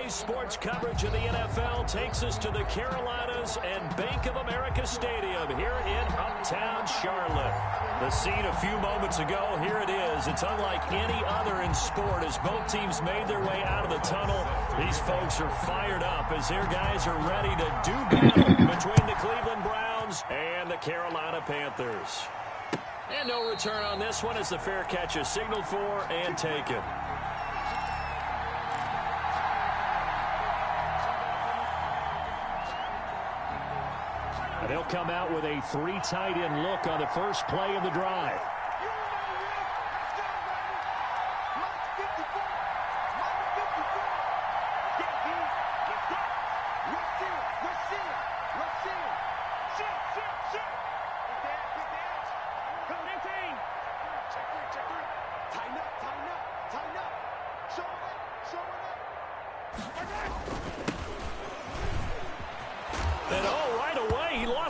Today's sports coverage of the NFL takes us to the Carolinas and Bank of America Stadium here in Uptown Charlotte. The scene a few moments ago, here it is. It's unlike any other in sport as both teams made their way out of the tunnel. These folks are fired up as their guys are ready to do battle between the Cleveland Browns and the Carolina Panthers. And no return on this one as the fair catch is signaled for and taken. And they'll come out with a 3 tight end look on the first play of the drive.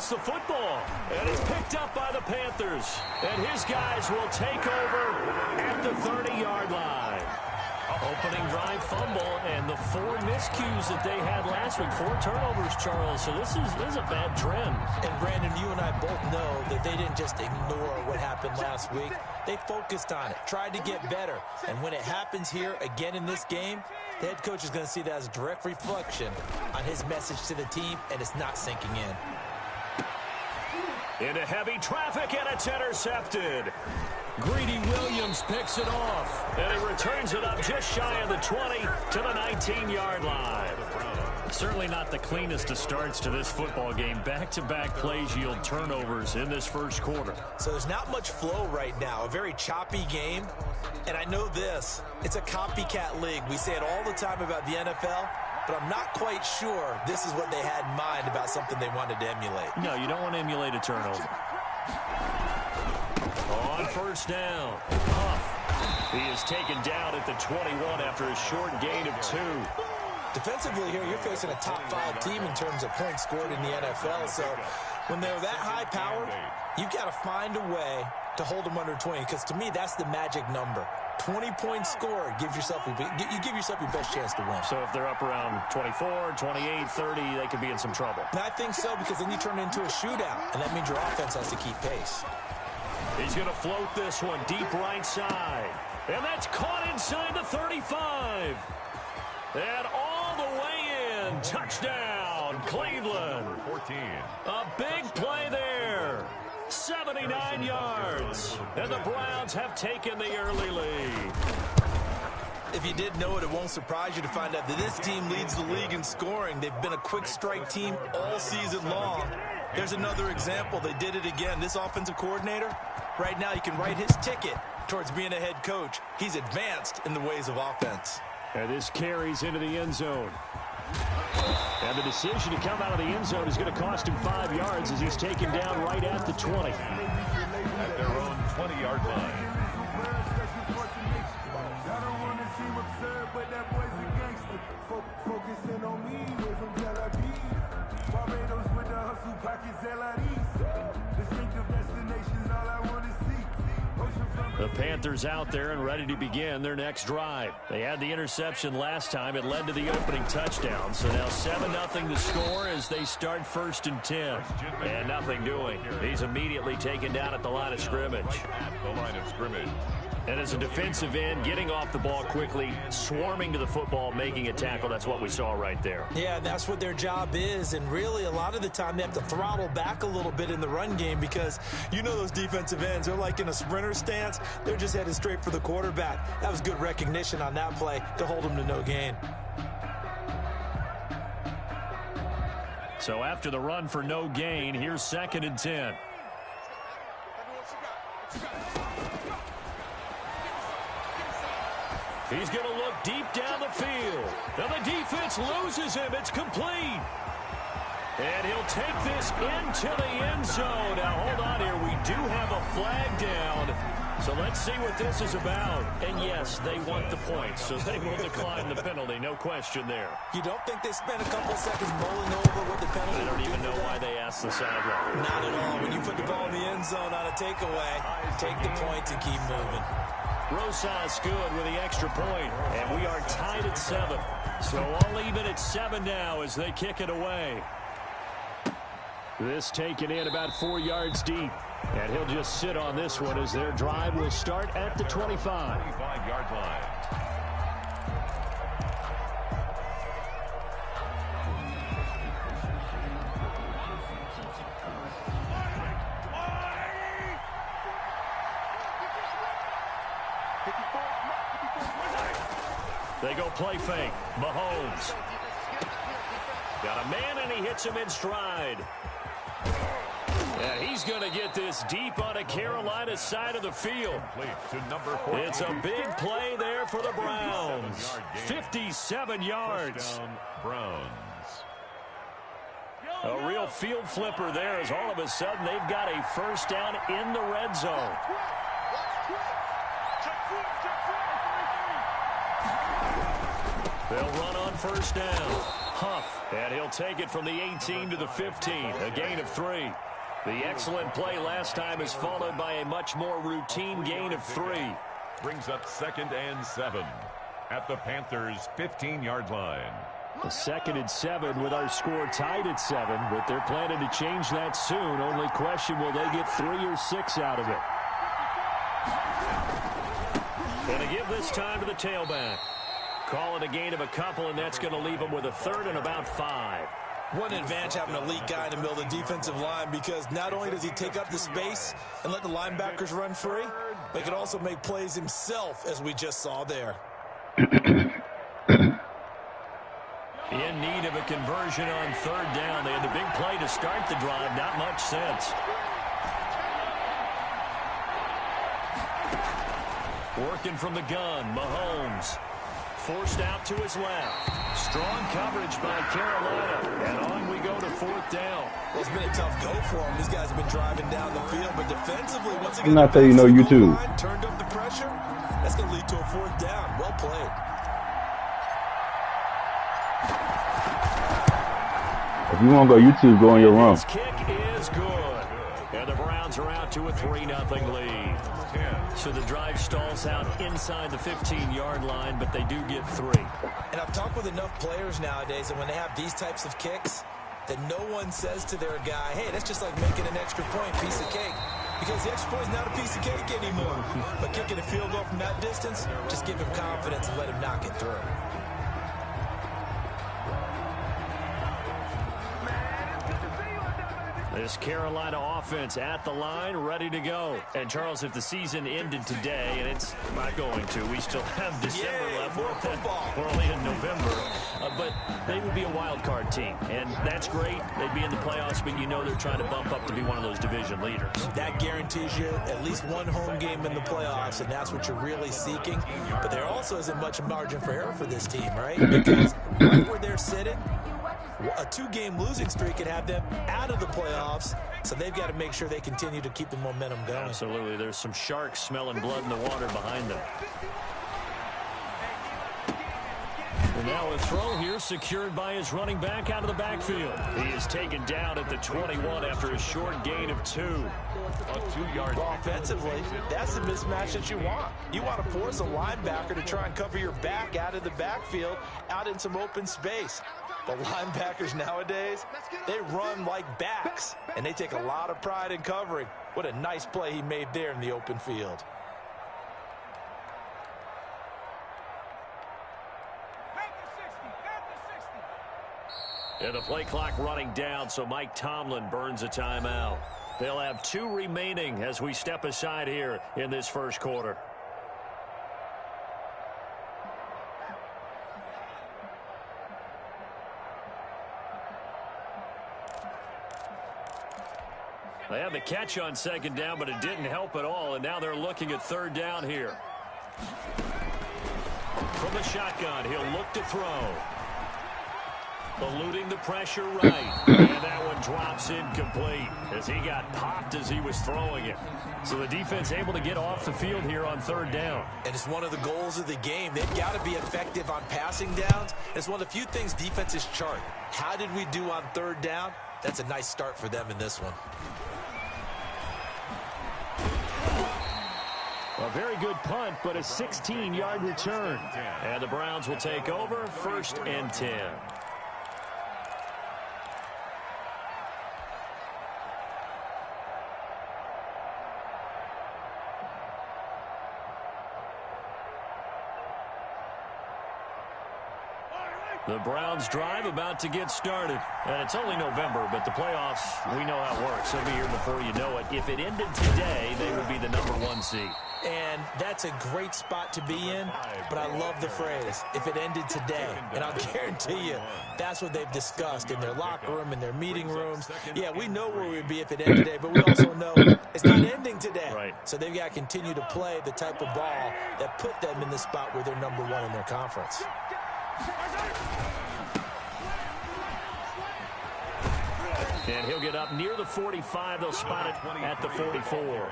The football, and he's picked up by the Panthers, and his guys will take over at the 30-yard line. Opening drive fumble, and the 4 miscues that they had last week, 4 turnovers, Charles. So this is a bad trend. And Brandon, you and I both know that they didn't just ignore what happened last week. They focused on it, tried to get better, and when it happens here again in this game, the head coach is going to see that as a direct reflection on his message to the team, and it's not sinking in. Into heavy traffic, and it's intercepted. Greedy Williams picks it off, and he returns it up just shy of the 20 to the 19-yard line. Certainly not the cleanest of starts to this football game. Back-to-back plays yield turnovers in this first quarter. So there's not much flow right now. A very choppy game. And I know this. It's a copycat league. We say it all the time about the NFL. But I'm not quite sure this is what they had in mind about something they wanted to emulate. No, you don't want to emulate a turnover. On first down, Huff. He is taken down at the 21 after a short gain of 2. Defensively here, you're facing a top-5 team in terms of points scored in the NFL. So when they're that high powered, you've got to find a way to hold them under 20. Because to me, that's the magic number. 20 points scored gives yourself you give yourself your best chance to win. So if they're up around 24, 28, 30, they could be in some trouble. And I think so, because then you turn it into a shootout, and that means your offense has to keep pace. He's going to float this one deep right side. And that's caught inside the 35. And all the way in. Touchdown, Cleveland. 14. A big play there. 79 yards. And the Browns have taken the early lead. If you did know it, it won't surprise you to find out that this team leads the league in scoring. They've been a quick strike team all season long. There's another example. They did it again. This offensive coordinator, right now, you can write his ticket towards being a head coach. He's advanced in the ways of offense. And this carries into the end zone. And the decision to come out of the end zone is going to cost him 5 yards as he's taken down right at the 20. At their own 20-yard line. The Panthers out there and ready to begin their next drive. They had the interception last time. It led to the opening touchdown. So now 7-0 to score as they start 1st and 10. And nothing doing. He's immediately taken down at the line of scrimmage. The line of scrimmage. And as a defensive end, getting off the ball quickly, swarming to the football, making a tackle. That's what we saw right there. Yeah, that's what their job is. And really, a lot of the time, they have to throttle back a little bit in the run game because you know those defensive ends, they're like in a sprinter stance. They're just headed straight for the quarterback. That was good recognition on that play to hold them to no gain. So after the run for no gain, here's 2nd and 10. He's going to look deep down the field. Now the defense loses him. It's complete. And he'll take this into the end zone. Now, hold on here. We do have a flag down. So let's see what this is about. And, yes, they want the points, so they will decline the penalty. No question there. You don't think they spent a couple seconds mulling over what the penalty? They don't even know why they asked the sideline. Not at all. When you put the ball in the end zone on a takeaway, take the points and keep moving. Rosas good with the extra point, and we are tied at 7. So all even at 7 now as they kick it away. This taken in about 4 yards deep. And he'll just sit on this one as their drive will start at the 25. 25-yard line. They go play fake. Mahomes. Got a man, and he hits him in stride. Yeah, he's going to get this deep on a Carolina side of the field. It's a big play there for the Browns. 57 yards. Browns. A real field flipper there as all of a sudden they've got a first down in the red zone. They'll run on first down. Huff, and he'll take it from the 18 to the 15, a gain of 3. The excellent play last time is followed by a much more routine gain of 3. Brings up 2nd and 7 at the Panthers' 15-yard line. A 2nd and 7 with our score tied at 7, but they're planning to change that soon. Only question, will they get 3 or 6 out of it? Going to give this time to the tailback. Call it a gain of a couple, and that's going to leave them with a 3rd and about 5. What an advantage having an elite guy in the middle of the defensive line, because not only does he take up the space and let the linebackers run free, but he can also make plays himself, as we just saw there. In need of a conversion on 3rd down. They had the big play to start the drive. Not much sense. Working from the gun, Mahomes. Forced out to his left. Strong coverage by Carolina. And on we go to 4th down. Well, it's been a tough go for him. These guys have been driving down the field, but defensively, once again, I'm not that you know YouTube. Turned up the pressure. That's going to lead to a 4th down. Well played. If you want to go YouTube, go on your room. This kick is good. And the Browns are out to a 3-0 lead. So the drive stalls out inside the 15-yard line, but they do get 3. And I've talked with enough players nowadays, and when they have these types of kicks, that no one says to their guy, hey, that's just like making an extra point, piece of cake. Because the extra point is not a piece of cake anymore. But kicking a field goal from that distance, just give him confidence and let him knock it through. This Carolina offense at the line, ready to go. And, Charles, if the season ended today, and it's not going to, we still have December left. More football. We're only in November. But they would be a wild card team, and that's great. They'd be in the playoffs, but you know they're trying to bump up to be one of those division leaders. That guarantees you at least one home game in the playoffs, and that's what you're really seeking. But there also isn't much margin for error for this team, right? Because right where they're sitting, a 2-game losing streak could have them out of the playoffs, so they've got to make sure they continue to keep the momentum going. Absolutely. There's some sharks smelling blood in the water behind them. And now a throw here secured by his running back out of the backfield. He is taken down at the 21 after a short gain of 2. A 2-yard. Well, offensively, that's the mismatch that you want. You want to force a linebacker to try and cover your back out of the backfield, out in some open space. The linebackers nowadays, they run like backs, and they take a lot of pride in covering. What a nice play he made there in the open field. And the play clock running down, so Mike Tomlin burns a timeout. They'll have 2 remaining as we step aside here in this first quarter. They had the catch on 2nd down, but it didn't help at all, and now they're looking at 3rd down here. From the shotgun, he'll look to throw. Eluding the pressure right. And that one drops incomplete as he got popped as he was throwing it. So the defense able to get off the field here on 3rd down. And it's one of the goals of the game. They've got to be effective on passing downs. It's one of the few things defenses chart. How did we do on 3rd down? That's a nice start for them in this one. A A very good punt, but a 16-yard return. And the Browns will take over 1st and 10. The Browns drive about to get started. And it's only November, but the playoffs, we know how it works. They'll be here before you know it. If it ended today, they would be the #1 seed. And that's a great spot to be in, but I love the phrase, if it ended today. And I'll guarantee you, that's what they've discussed in their locker room, in their meeting rooms. Yeah, we know where we'd be if it ended today, but we also know it's not ending today. Right. So they've got to continue to play the type of ball that put them in the spot where they're #1 in their conference. And he'll get up near the 45. They'll spot it at the 44.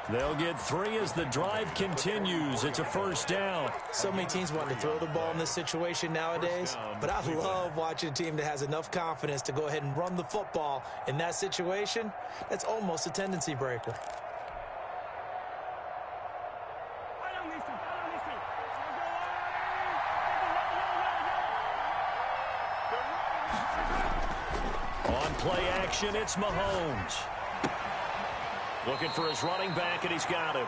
They'll get 3 as the drive continues. It's a 1st down. So many teams want to throw the ball in this situation nowadays, but I love watching a team that has enough confidence to go ahead and run the football in that situation. That's almost a tendency breaker. On play action, it's Mahomes. Looking for his running back, and he's got him.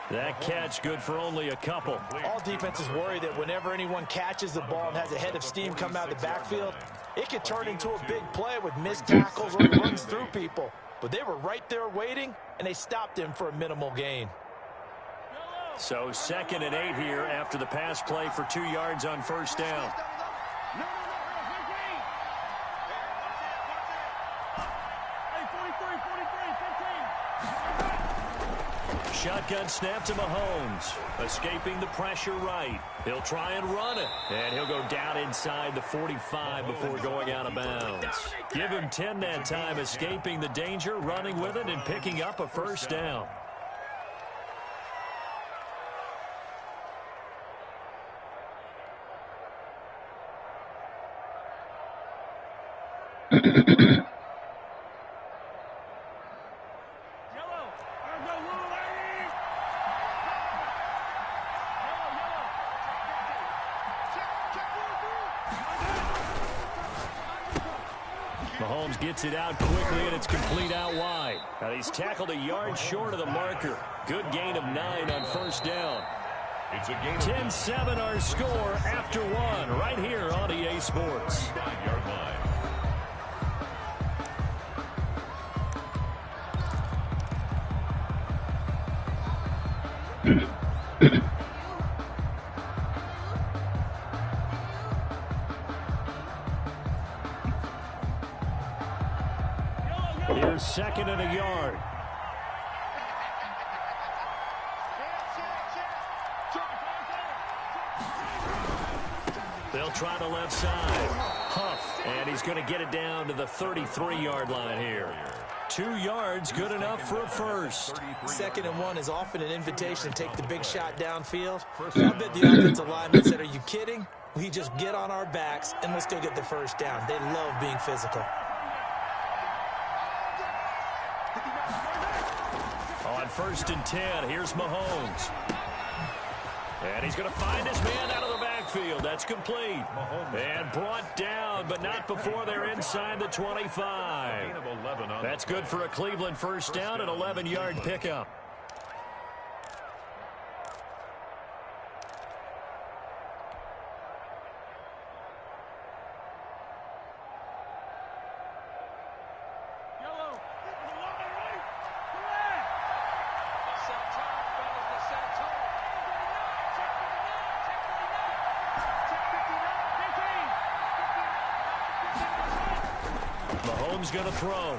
That catch good for only a couple. All defenses worry that whenever anyone catches the ball and has a head of steam come out of the backfield, it could turn into a big play with missed tackles or he runs through people. But they were right there waiting, and they stopped him for a minimal gain. So 2nd and 8 here after the pass play for 2 yards on 1st down. Shotgun snap to Mahomes. Escaping the pressure right. He'll try and run it. And he'll go down inside the 45 before going out of bounds. Give him 10 that time, escaping the danger, running with it, and picking up a 1st down. Mahomes gets it out quickly, and it's complete out wide. And he's tackled a yard short of the marker. Good gain of 9 on 1st down. It's a game 10-7 our score after 1 right here on EA Sports. 9-yard line. Here's 2nd and a yard. They'll try the left side. Huff, and he's going to get it down to the 33-yard line here. 2 yards, good enough for a 1st. 2nd and 1 is often an invitation to take the big shot downfield. I bet the offensive lineman said, are you kidding? We just get on our backs, and we'll still get the 1st down. They love being physical. On 1st and 10, here's Mahomes. And he's going to find his man out of the backfield. That's complete. And brought down, but not before they're inside the 25. That's good for a Cleveland 1st down, an 11-yard pickup. Mahomes going to throw.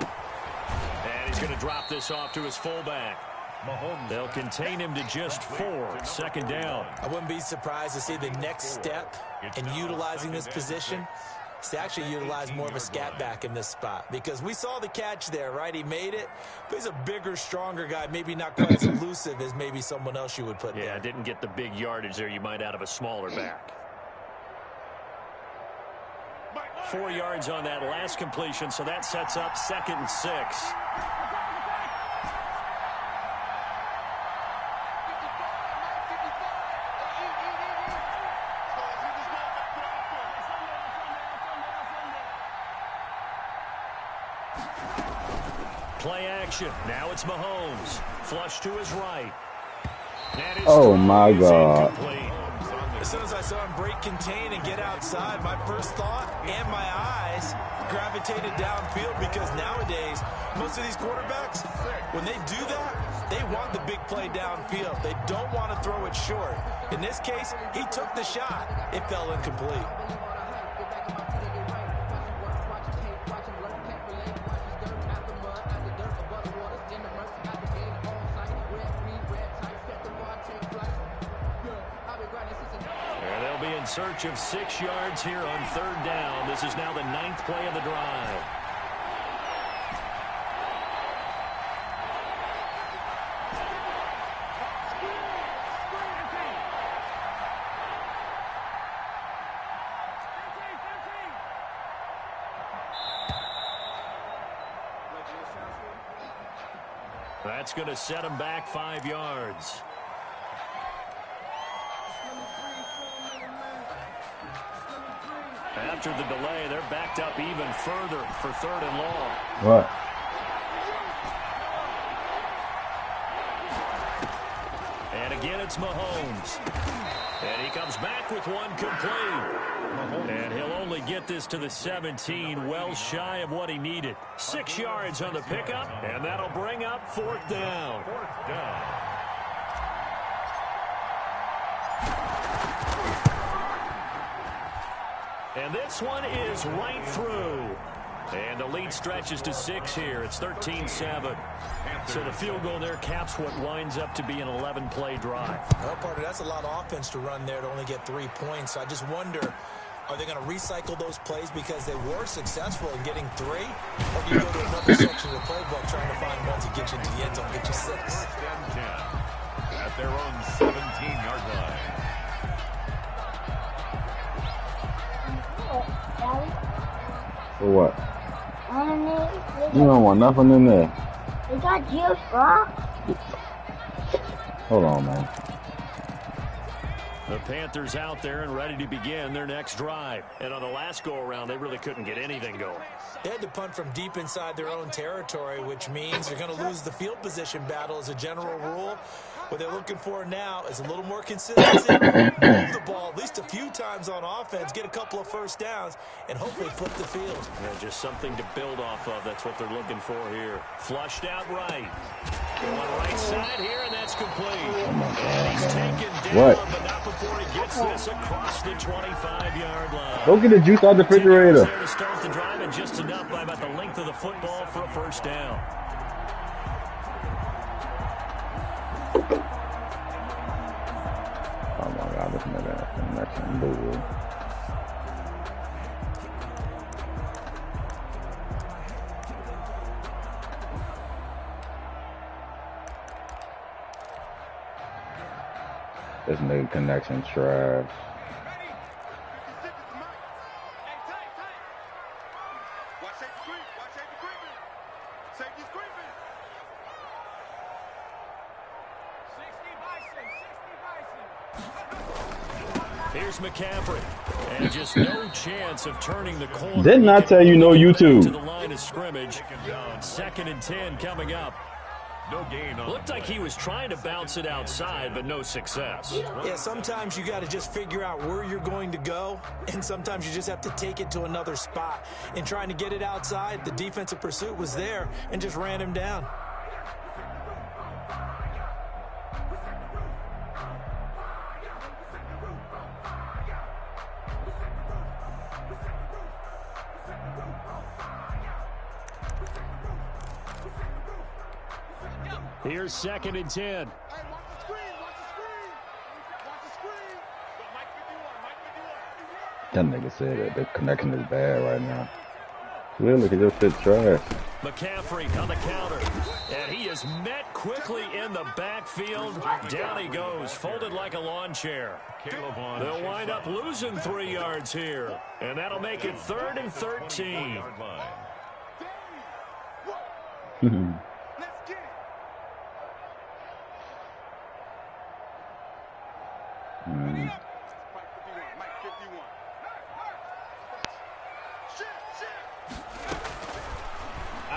And he's going to drop this off to his fullback. They'll contain him to just 4. 2nd down. I wouldn't be surprised to see the next step in utilizing this position is to actually utilize more of a scat back in this spot. Because we saw the catch there, right? He made it. But he's a bigger, stronger guy. Maybe not quite as elusive as maybe someone else you would put there. Yeah, didn't get the big yardage there you might out of a smaller back. 4 yards on that last completion, so that sets up 2nd and 6. Play action. Now it's Mahomes. Flush to his right. Oh, my God. Incomplete. As soon as I saw him break contain and get outside, my first thought and my eyes gravitated downfield, because nowadays, most of these quarterbacks, when they do that, they want the big play downfield. They don't want to throw it short. In this case, he took the shot. It fell incomplete. In search of 6 yards here on 3rd down. This is now the 9th play of the drive. That's going to set him back 5 yards. After the delay, they're backed up even further for 3rd and long. What? And again, it's Mahomes. And he comes back with one complete. And he'll only get this to the 17, well shy of what he needed. 6 yards on the pickup, and that'll bring up 4th down. 4th down. And this one is right through. And the lead stretches to 6 here. It's 13-7. So the field goal there caps what winds up to be an 11-play drive. Well, partner, that's a lot of offense to run there to only get 3 points. I just wonder, are they going to recycle those plays because they were successful in getting 3? Or do you go to another section of the playbook trying to find ones that get you into the end zone, get you 6? 1st and 10 at their own 17-yard line. For what? You don't want nothing in there. Is that juice, bro? Hold on, man. The Panthers out there and ready to begin their next drive. And on the last go-around, they really couldn't get anything going. They had to punt from deep inside their own territory, which means they're going to lose the field position battle as a general rule. What they're looking for now is a little more consistency, move the ball at least a few times on offense, get a couple of 1st downs, and hopefully flip the field. Yeah, just something to build off of. That's what they're looking for here. Flushed out right. Going right side here, and that's complete. And he's taken down, but not before he gets this across the 25-yard line. Go get the juice out the refrigerator. There to start the drive, and just enough by about the length of the football for a 1st down. Oh my God, listen to that connection, dude. This nigga connection trash. Here's McCaffrey, and just no chance of turning the corner. Didn't I tell you no YouTube? To the line of scrimmage. 2nd and 10 coming up. No gain on. Looked like he was trying to bounce it outside, but no success. Yeah, sometimes you got to just figure out where you're going to go, and sometimes you just have to take it to another spot. In trying to get it outside, the defensive pursuit was there and just ran him down. Here's 2nd and 10. That nigga said that the connection is bad right now. Clearly, he just fit trash. McCaffrey on the counter. And he is met quickly in the backfield. Down he goes, folded like a lawn chair. They'll wind up losing 3 yards here. And that'll make it 3rd and 13.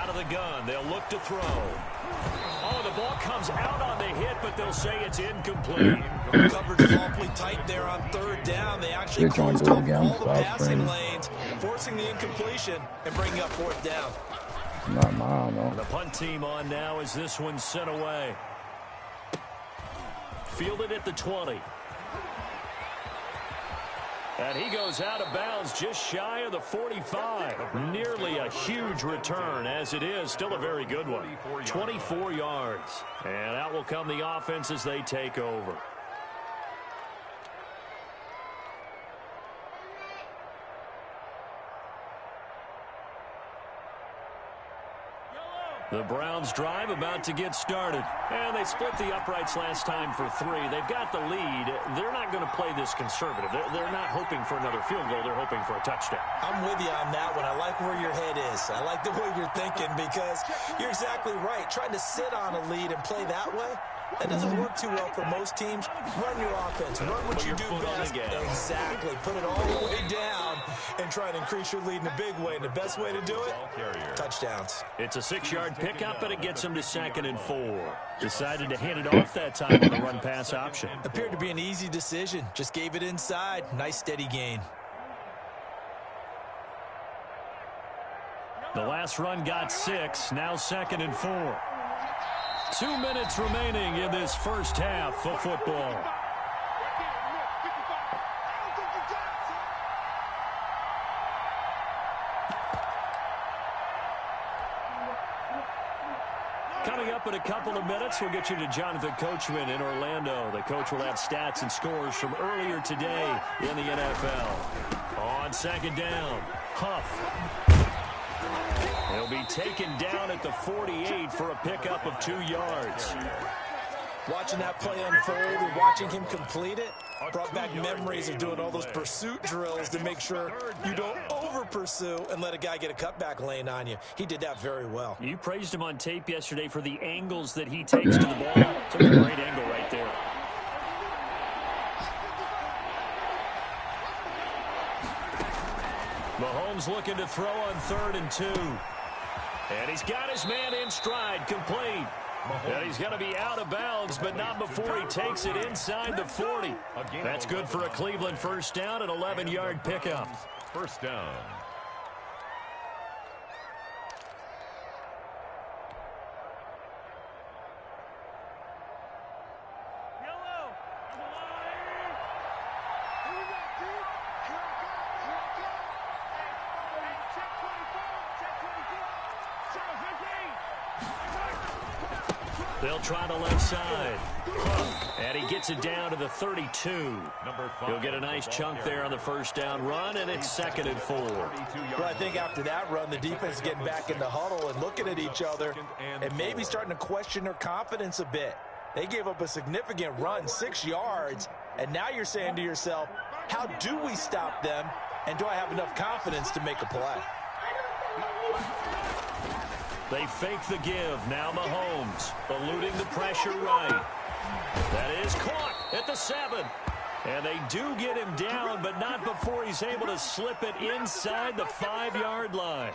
Out of the gun, they'll look to throw. Oh, the ball comes out on the hit, but they'll say it's incomplete. Coverage is awfully tight there on third down. They actually closed off all the passing lanes, forcing the incompletion and bringing up fourth down. Not mine, though. The punt team on now as this one's sent away. Fielded at the 20. And he goes out of bounds just shy of the 45. Nearly a huge return as it is. Still a very good one. 24 yards. And out will come the offense as they take over. The Browns drive about to get started. And they split the uprights last time for 3. They've got the lead. They're not going to play this conservative. They're not hoping for another field goal. They're hoping for a touchdown. I'm with you on that one. I like where your head is. I like the way you're thinking because you're exactly right. Trying to sit on a lead and play that way, that doesn't work too well for most teams. Run your offense. Run what you do best. Exactly. Put it all the way down and try and increase your lead in a big way. And the best way to do it, touchdowns. It's a 6-yard pickup, and it gets him to 2nd and 4. Decided to hand it off that time on the run-pass option. Appeared to be an easy decision. Just gave it inside. Nice, steady gain. The last run got 6. Now 2nd and 4. 2 minutes remaining in this first half of football. Coming up in a couple of minutes, we'll get you to Jonathan Coachman in Orlando. The coach will have stats and scores from earlier today in the NFL. On 2nd down, Huff. He'll be taken down at the 48 for a pickup of 2 yards. Watching that play unfold and watching him complete it brought back memories of doing all those pursuit drills to make sure you don't over-pursue and let a guy get a cutback lane on you. He did that very well. You praised him on tape yesterday for the angles that he takes to the ball. Took a great angle right there. Mahomes looking to throw on 3rd and 2. And he's got his man in stride, complete. And he's going to be out of bounds, but not before he takes it inside the 40. That's good for a Cleveland first down, an 11-yard pickup. First down. They'll try the left side. And he gets it down to the 32. He'll get a nice chunk there on the first down run, and it's 2nd and 4. Well, I think after that run, the defense is getting back in the huddle and looking at each other and maybe starting to question their confidence a bit. They gave up a significant run, 6 yards, and now you're saying to yourself, how do we stop them, and do I have enough confidence to make a play? They fake the give. Now Mahomes eluding the pressure right. That is caught at the 7. And they do get him down, but not before he's able to slip it inside the 5-yard line.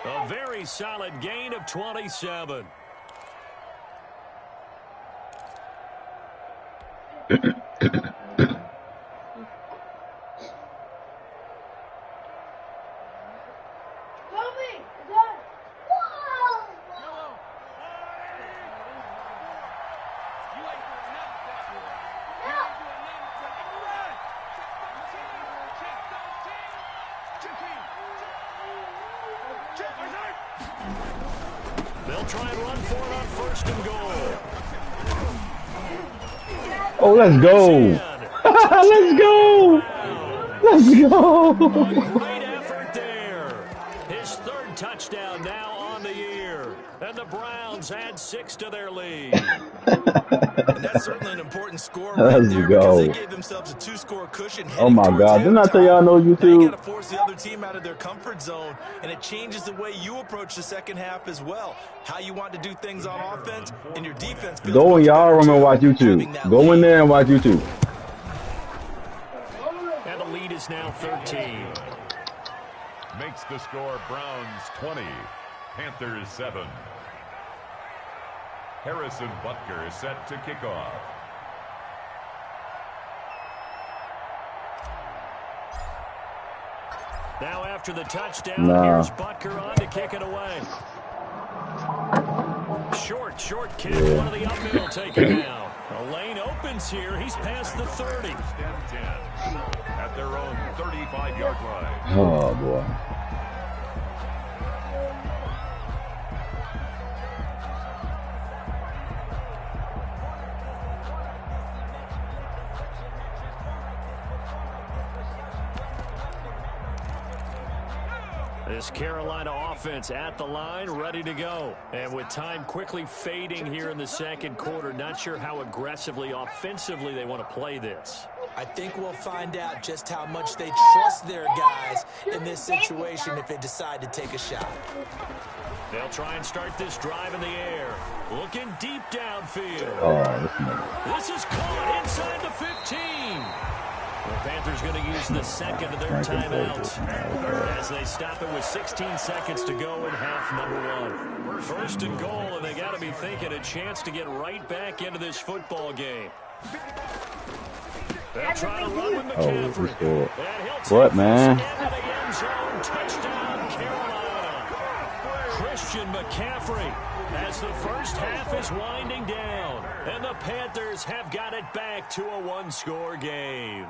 A very solid gain of 27. They'll try and run for it on 1st and goal. Oh, let's go. Let's go. Let's go. Great effort there. His 3rd touchdown now on the year. And the Browns add 6 to their lead. And that's certainly an important score right Let's there go. because they gave themselves a 2-score cushion. Oh my God! Didn't I tell y'all no Now you YouTube? got to force the other team out of their comfort zone, and it changes the way you approach the second half as well. How you want to do things on offense, and your defense. Go in y'all room and watch YouTube. Go in there and watch YouTube. And the lead is now 13. Makes the score Browns 20, Panthers 7. Harrison Butker is set to kick off. Now after the touchdown, here's Butker on to kick it away. Short kick, one of the up middle taken down. A lane opens here. He's past the 30. At their own 35-yard line. Oh, boy. This Carolina offense at the line, ready to go. And with time quickly fading here in the second quarter, not sure how aggressively, offensively they want to play this. I think we'll find out just how much they trust their guys in this situation if they decide to take a shot. They'll try and start this drive in the air. Looking deep downfield. Oh, this is caught inside the 15. The Panthers going to use the second of their timeouts as they stop it with 16 seconds to go in half number 1. First and goal, and they got to be thinking a chance to get right back into this football game. They'll try to run with McCaffrey. What, man? Into the end zone. Touchdown, Carolina. Christian McCaffrey as the first half is winding down. And the Panthers have got it back to a one-score game.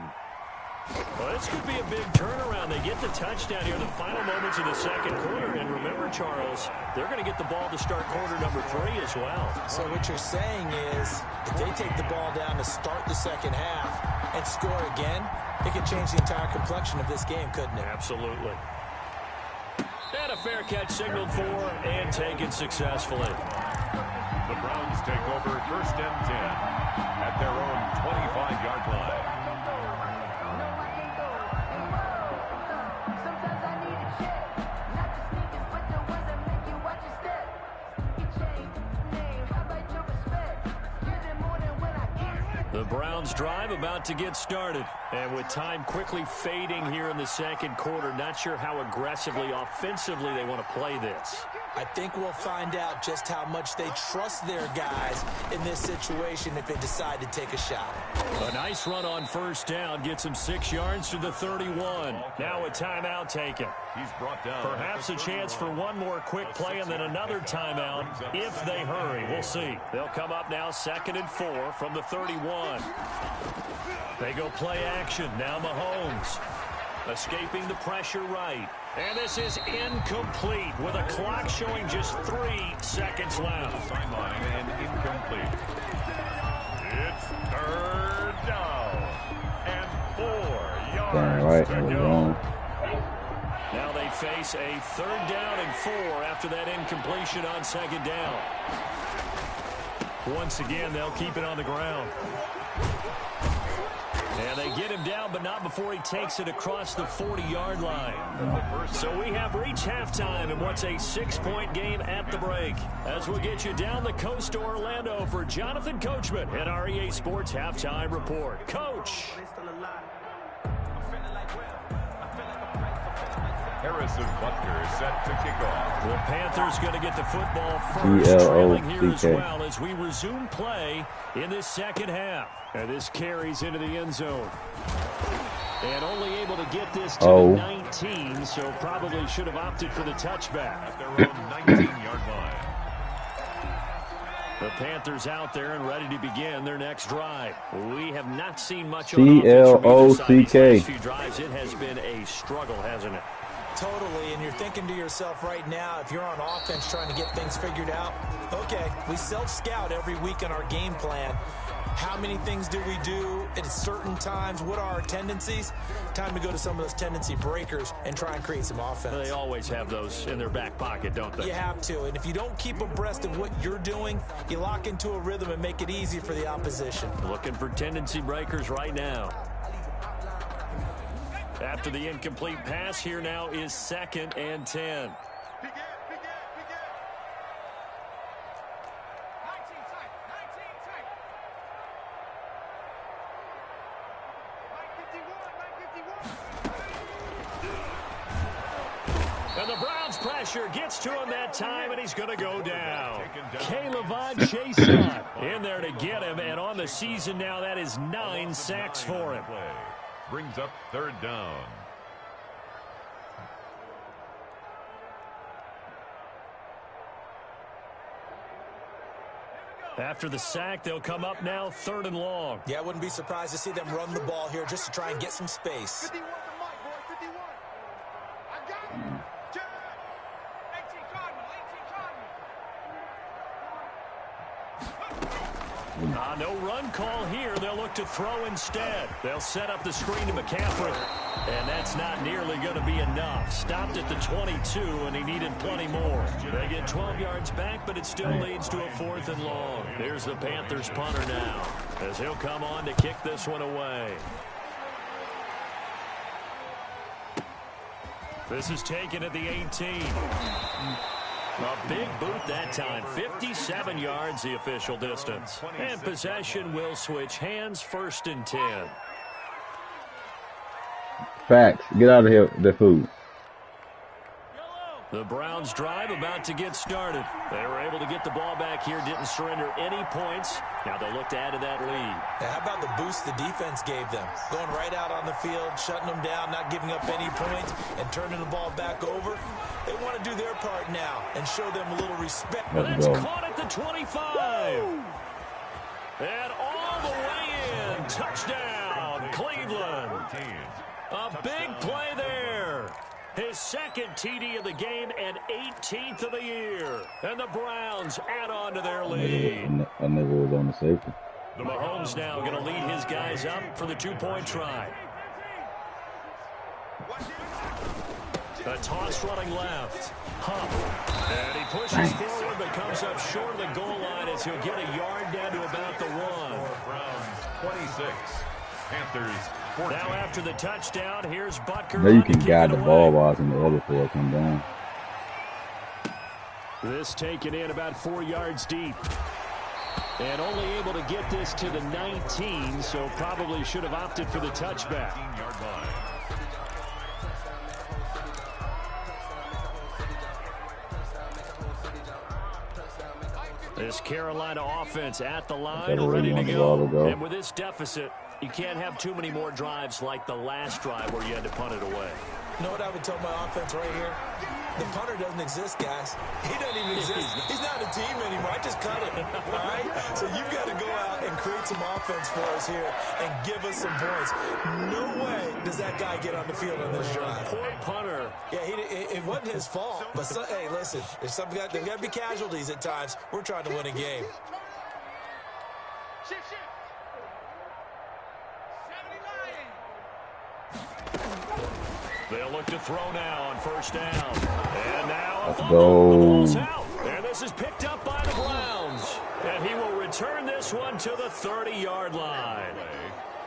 Well, this could be a big turnaround. They get the touchdown here in the final moments of the second quarter. And remember, Charles, they're going to get the ball to start quarter number 3 as well. So what you're saying is if they take the ball down to start the second half and score again, it could change the entire complexion of this game, couldn't it? Absolutely. And a fair catch signaled for and taken successfully. The Browns take over first and 10 at their own 25-yard line. The Browns drive about to get started. And with time quickly fading here in the second quarter, not sure how aggressively, offensively they want to play this. I think we'll find out just how much they trust their guys in this situation if they decide to take a shot. A nice run on first down gets him 6 yards to the 31. Now a timeout taken. He's brought down. Perhaps a chance for one more quick play and then another timeout if they hurry. We'll see. They'll come up now 2nd and 4 from the 31. They go play action. Now Mahomes escaping the pressure right. And this is incomplete with a clock showing just 3 seconds left. Sideline and incomplete. It's 3rd down and 4 yards to go. Now they face a 3rd down and 4 after that incompletion on 2nd down. Once again, they'll keep it on the ground. And they get him down, but not before he takes it across the 40-yard line. So we have reached halftime in what's a 6-point game at the break. As we'll get you down the coast to Orlando for Jonathan Coachman at our EA Sports Halftime Report. Coach. Harrison Butker is set to kick off. The Panthers going to get the football first, trailing here as well as we resume play in this second half. And this carries into the end zone. And only able to get this to the 19, so probably should have opted for the touchback. At their own 19-yard line. The Panthers out there and ready to begin their next drive. We have not seen much of an offense from either side these last few drives. It has been a struggle, hasn't it? Totally, and you're thinking to yourself right now, if you're on offense trying to get things figured out, okay, we self-scout every week in our game plan. How many things do we do at certain times? What are our tendencies? Time to go to some of those tendency breakers and try and create some offense. They always have those in their back pocket, don't they? You have to, and if you don't keep abreast of what you're doing, you lock into a rhythm and make it easy for the opposition. Looking for tendency breakers right now. After the incomplete pass, here now is 2nd and 10. And the Browns pressure gets to him that time, and he's going to go down. Caleb Chase in there to get him, and on the season now, that is 9 sacks for him. Brings up 3rd down. After the sack, they'll come up now 3rd and long. Yeah, I wouldn't be surprised to see them run the ball here just to try and get some space. No run call here. They'll look to throw instead. They'll set up the screen to McCaffrey. And that's not nearly going to be enough. Stopped at the 22, and he needed plenty more. They get 12 yards back, but it still leads to a 4th and long. Here's the Panthers punter now, as he'll come on to kick this one away. This is taken at the 18. A big boot that time. 57 yards the official distance. And possession will switch hands. 1st and 10. Facts. Get out of here with the food. The Browns drive about to get started. They were able to get the ball back here, didn't surrender any points. Now they'll look to add to that lead. Yeah, how about the boost the defense gave them? Going right out on the field, shutting them down, not giving up any points, and turning the ball back over. They want to do their part now and show them a little respect. That's caught at the 25. And all the way in. Touchdown, Cleveland. A big play there. His 2nd TD of the game and 18th of the year. And the Browns add on to their lead. I never was on the safety. Mahomes now going to lead his guys up for the 2-point try. A toss running left. Huff. And he pushes forward but comes up short of the goal line as he'll get a yard down to about the 1. Browns 26. Panthers 14. Now after the touchdown, here's Butker. Now you can guide the ball while it's in the other 4 come down. This taken in about 4 yards deep. And only able to get this to the 19, so probably should have opted for the touchback. 15-yard line. This Carolina offense at the line, ready to go. And with this deficit, you can't have too many more drives like the last drive where you had to punt it away. You know what I would tell my offense right here? The punter doesn't exist, guys. He doesn't even exist. He's not a team anymore. I just cut him, all right? So you've got to go out and create some offense for us here and give us some points. No way does that guy get on the field on this drive. Poor punter. Yeah, it wasn't his fault. But, hey, listen, there's got to be casualties at times. We're trying to win a game. They'll look to throw now on 1st down. And now Let's the go. ball's out. And this is picked up by the Browns. And he will return this one to the 30-yard line.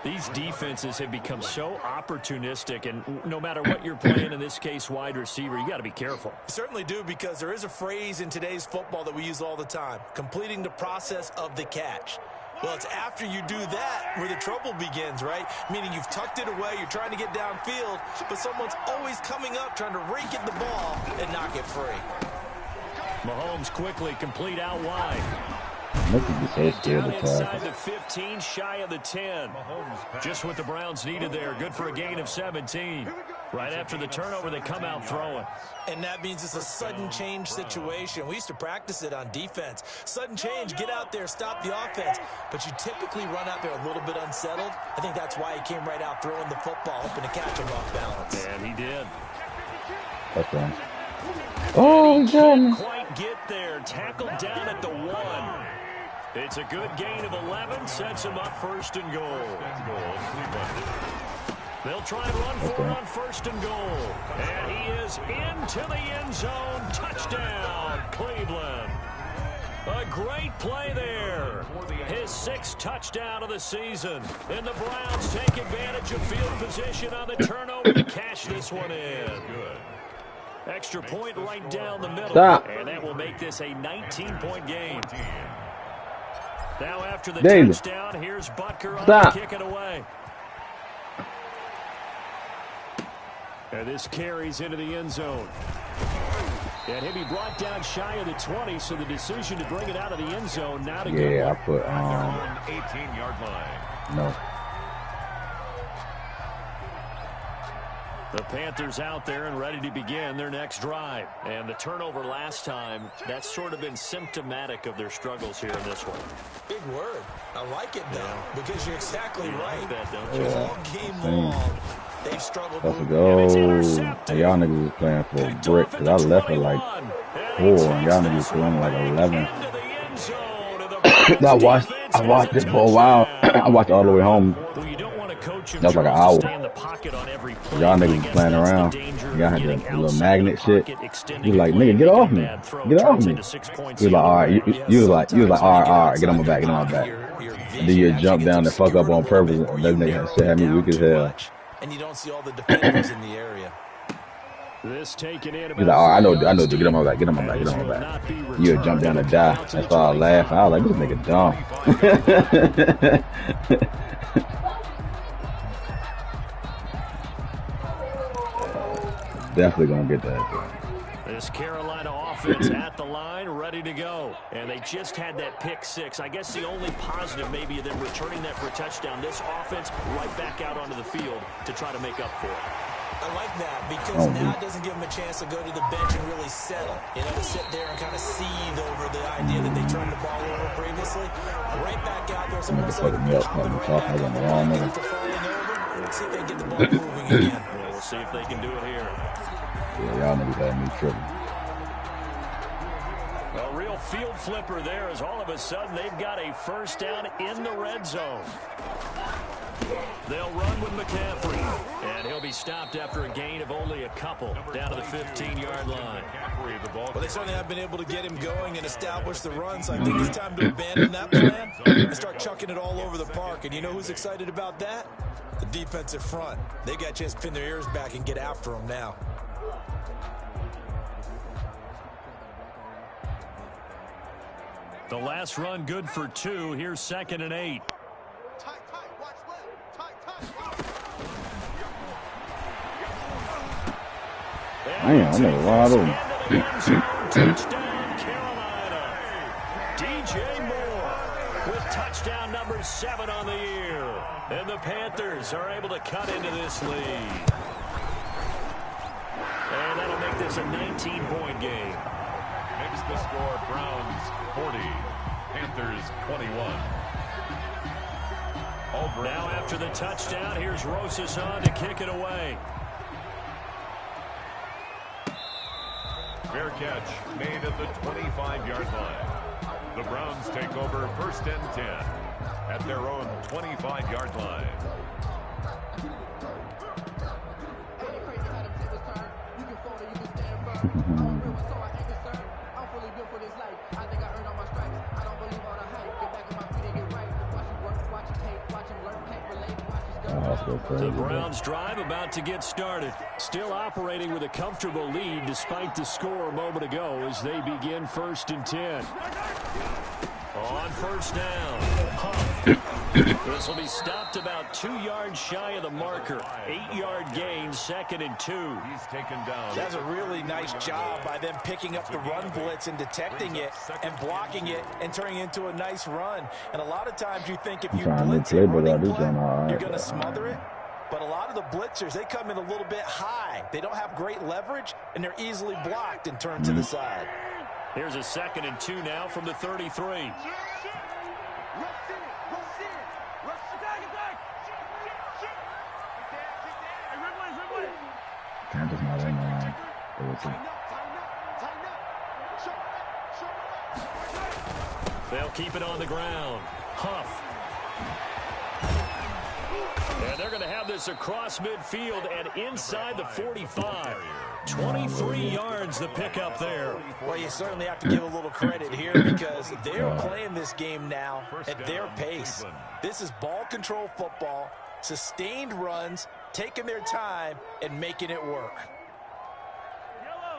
These defenses have become so opportunistic, and no matter what you're playing, in this case wide receiver, you got to be careful. You certainly do, because there is a phrase in today's football that we use all the time, completing the process of the catch. Well, it's after you do that where the trouble begins, right? Meaning you've tucked it away, you're trying to get downfield, but someone's always coming up trying to rake at the ball and knock it free. Mahomes quickly complete out wide. Down inside the 15, shy of the 10. Just what the Browns needed there. Good for a gain of 17. Right after the turnover, they come out throwing. And that means it's a sudden change situation. We used to practice it on defense. Sudden change, get out there, stop the offense. But you typically run out there a little bit unsettled. I think that's why he came right out throwing the football, hoping to catch him off balance. And he did. That's right. Oh, he can't quite get there. Tackled down at the 1. It's a good gain of 11. Sets him up 1st and goal. They'll try and run for it on 1st and goal. And he is into the end zone. Touchdown, Cleveland. A great play there. His 6th touchdown of the season. And the Browns take advantage of field position on the turnover to cash this one in. Extra point right down the middle. Stop. And that will make this a 19-point game. Now after the touchdown, here's Butker on to kick it away. And this carries into the end zone. And he'll be brought down shy of the 20, so the decision to bring it out of the end zone now to go. Yeah, I put 18-yard line. No. The Panthers out there and ready to begin their next drive. And the turnover last time, that's sort of been symptomatic of their struggles here in this one. Big word. I like it, though, because you're exactly right. Like that, don't you? All game long, they've struggled. Let's go. Hey, y'all niggas was playing for a brick because I left at like 4 and y'all niggas was playing like 11. I watched it for a while. I watched it all the way home. That was like an hour. Y'all niggas was playing around. Y'all had that little magnet shit. You was like, nigga, get off me. Get off me. You was like, all right. You was like, all right, get on my back, get on my back. And then you jump down and fuck up on purpose. And that nigga shit had me weak as hell. And you don't see all the defenders in the area. This taken in. He's like, all right, I know, get on my back, get on my back, get on my back. You would jump down and die. That's why I laughed. I was like, this nigga dumb. Definitely gonna get that. This Carolina offense at the line, ready to go. And they just had that pick six. I guess the only positive maybe of them returning that for a touchdown. This offense right back out onto the field to try to make up for it. I like that because now it doesn't give them a chance to go to the bench and really settle. You know, to sit there and kind of seethe over the idea that they turned the ball over previously. Right back out there. It's almost like jumping right back on the ball after falling over. See if they get the ball moving again. We'll see if they can do it here. Yeah, y'all niggas had me tripping. A real field flipper there as all of a sudden they've got a first down in the red zone. They'll run with McCaffrey, and he'll be stopped after a gain of only a couple down to the 15-yard line. Well, they certainly have been able to get him going and establish the run, so I think it's time to abandon that plan and start chucking it all over the park. And you know who's excited about that? The defensive front. They got a chance to pin their ears back and get after him now. The last run good for 2. Here's 2nd and 8. Damn, I never wide open. Touchdown, Carolina. DJ Moore with touchdown number 7 on the year. And the Panthers are able to cut into this lead. And that'll make this a 19-point game. Makes the score Browns 40, Panthers 21. Now after the touchdown, here's Rosas on to kick it away. Fair catch made at the 25-yard line. The Browns take over 1st and 10 at their own 25-yard line. The Browns drive about to get started. Still operating with a comfortable lead despite the score a moment ago as they begin 1st and 10. On 1st down, Huff. This will be stopped about 2 yards shy of the marker. 8-yard gain, 2nd and 2. He's taken down. That's a really nice job by them picking up the run blitz and detecting it and blocking it and turning it into a nice run. And a lot of times you think if you blitz it, you're going to smother it. But a lot of the blitzers, they come in a little bit high. They don't have great leverage, and they're easily blocked and turned to the side. Here's a 2nd and 2 now from the 33. Kansas not in there. They'll keep it on the ground. Huff. And they're going to have this across midfield and inside the 45. 23 yards the pickup there. Well, you certainly have to give a little credit here because they're playing this game now at their pace. This is ball control football, sustained runs, taking their time and making it work.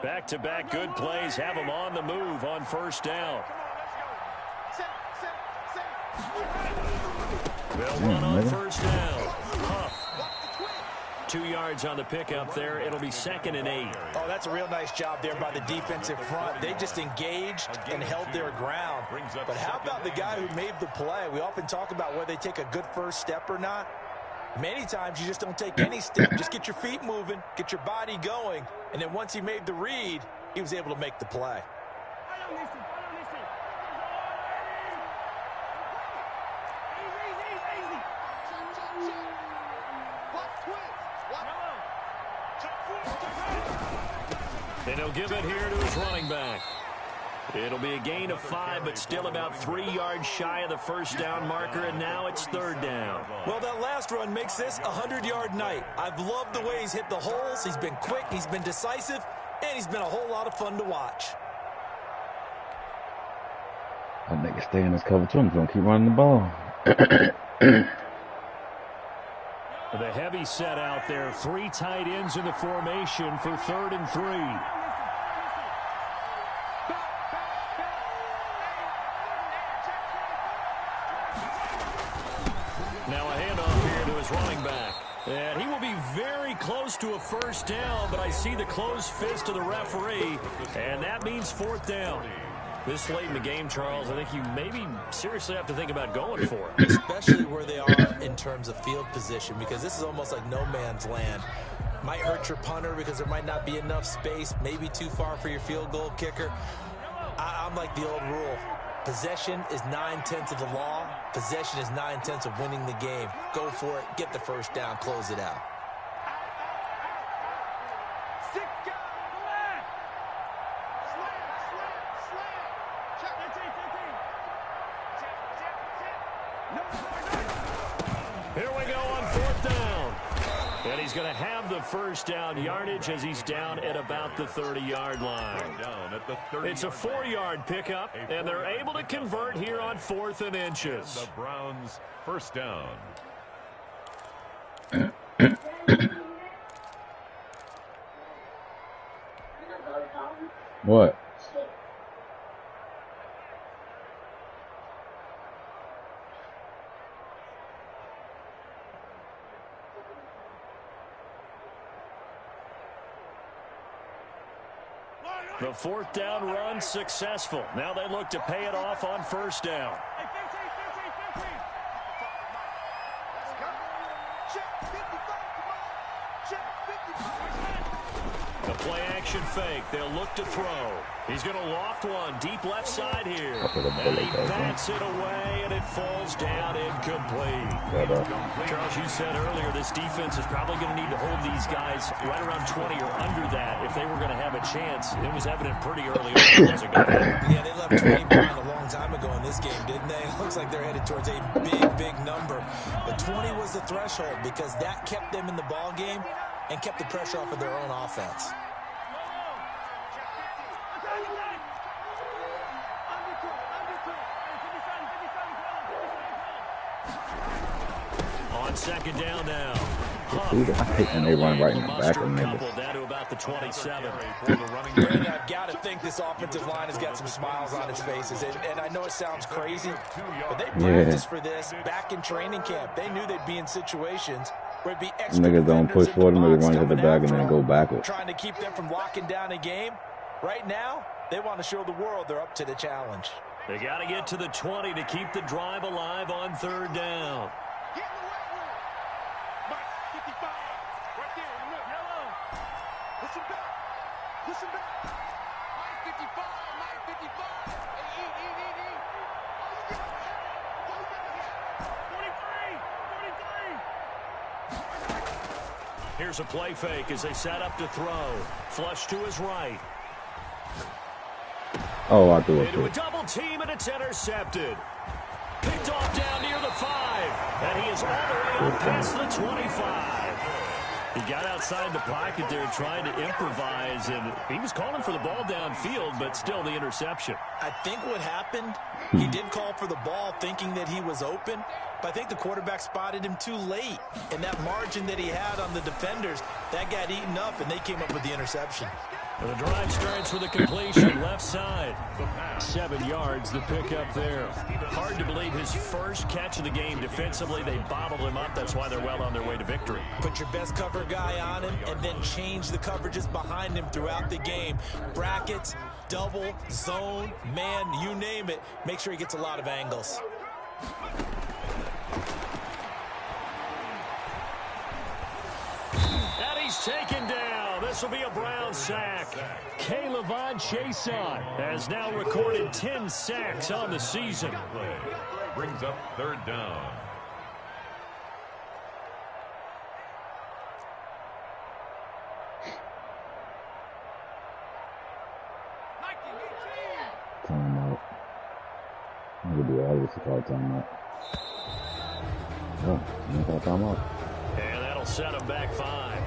Back-to-back good plays have them on the move on 1st down. They'll run on 1st down. Huff 2 yards on the pickup there. It'll be 2nd and 8. Oh, that's a real nice job there by the defensive front. They just engaged and held their ground. But how about the guy who made the play? We often talk about whether they take a good first step or not. Many times you just don't take any step. Just get your feet moving, get your body going, and then once he made the read, he was able to make the play. And he'll give it here to his running back. It'll be a gain of 5, but still about 3 yards shy of the first down marker, and now it's 3rd down. Well, that last run makes this a 100-yard night. I've loved the way he's hit the holes. He's been quick, he's been decisive, and he's been a whole lot of fun to watch. That nigga stay in his cover too. He's gonna keep running the ball. The heavy set out there. 3 tight ends in the formation for 3rd and 3. Now a handoff here to his running back. And he will be very close to a first down, but I see the closed fist of the referee, and that means 4th down. This late in the game, Charles, I think you maybe seriously have to think about going for it. Especially where they are in terms of field position, because this is almost like no man's land. Might hurt your punter because there might not be enough space, maybe too far for your field goal kicker. I'm like the old rule. Possession is 9/10 of the law. Possession is 9/10 of winning the game. Go for it, get the first down, close it out. Here we go on 4th down. And he's going to have the first down yardage as he's down at about the 30-yard line. It's a 4-yard pickup, and they're able to convert here on 4th and inches. The Browns first down. What? The 4th down run successful. Now they look to pay it off on first down. The play action fake. They'll look to throw. He's going to loft one deep left side here. And he bats it away, and it falls down incomplete. Charles, you said earlier this defense is probably going to need to hold these guys right around 20 or under that if they were going to have a chance. It was evident pretty early on, wasn't it? Yeah, they left 20 behind a long time ago in this game, didn't they? It looks like they're headed towards a big number. But 20 was the threshold because that kept them in the ball game and kept the pressure off of their own offense. On 2nd down now. And they run right in the back of niggas. Down to about the 27. Brandon, I've got to think this offensive line has got some smiles on its faces. And I know it sounds crazy, but they practiced for this back in training camp. They knew they'd be in situations where it'd be extra. Niggas don't push forward, niggas run to the back and then go backwards. Trying to keep them from locking down a game. Right now, they want to show the world they're up to the challenge. They got to get to the 20 to keep the drive alive on 3rd down. Here's a play fake as they set up to throw. Flush to his right. Oh, I threw it. Into a double team, and it's intercepted. Picked off down near the 5. And he is all the way up past the 25. He got outside the pocket there trying to improvise, and he was calling for the ball downfield, but still the interception. I think what happened, he did call for the ball thinking that he was open, but I think the quarterback spotted him too late. And that margin that he had on the defenders, that got eaten up, and they came up with the interception. The drive starts with a completion left side. 7 yards the pickup there. Hard to believe his first catch of the game defensively. They bottled him up. That's why they're well on their way to victory. Put your best cover guy on him and then change the coverages behind him throughout the game. Brackets, double, zone, man, you name it. Make sure he gets a lot of angles. And he's taken down. This will be a Brown sack. K'Lavon Chaisson has now recorded 10 sacks on the season. Brings up 3rd down. Timeout. I'm gonna do all this to call timeout. Oh, you got timeout. And that'll set him back 5.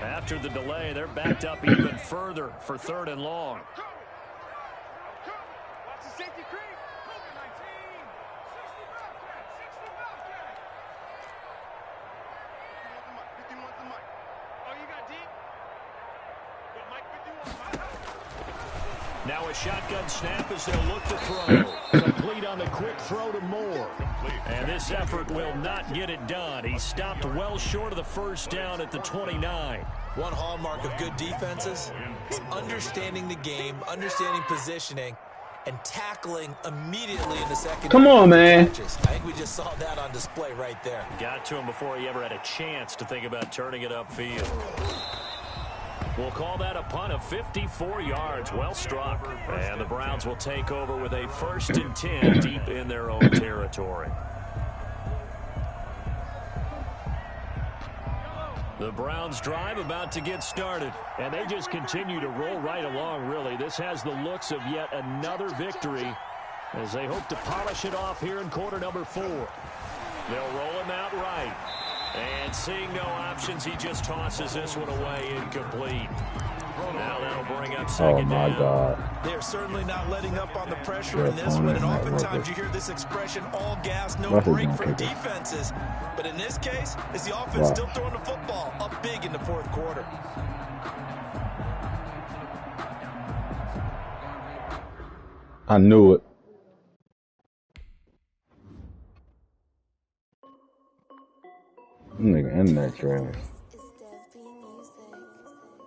After the delay, they're backed up even further for 3rd and long. Now a shotgun snap as they'll look to throw. Complete on the quick throw to Moore. And this effort will not get it done. He stopped well short of the first down at the 29. One hallmark of good defenses is understanding the game, understanding positioning, and tackling immediately in the second. Come on, man. I think we just saw that on display right there. Got to him before he ever had a chance to think about turning it upfield. We'll call that a punt of 54 yards. Well struck. And the Browns will take over with a 1st and 10 deep in their own territory. The Browns drive about to get started, and they just continue to roll right along, really. This has the looks of yet another victory as they hope to polish it off here in quarter number 4. They'll roll him out right. And seeing no options, he just tosses this one away incomplete. Now that'll bring up 2nd down. God. They're certainly not letting up on the pressure in this one, and oftentimes you hear this expression, all gas, no break from defenses. But in this case, is the offense still throwing the football up big in the 4th quarter? I knew it. Nigga, internet trash.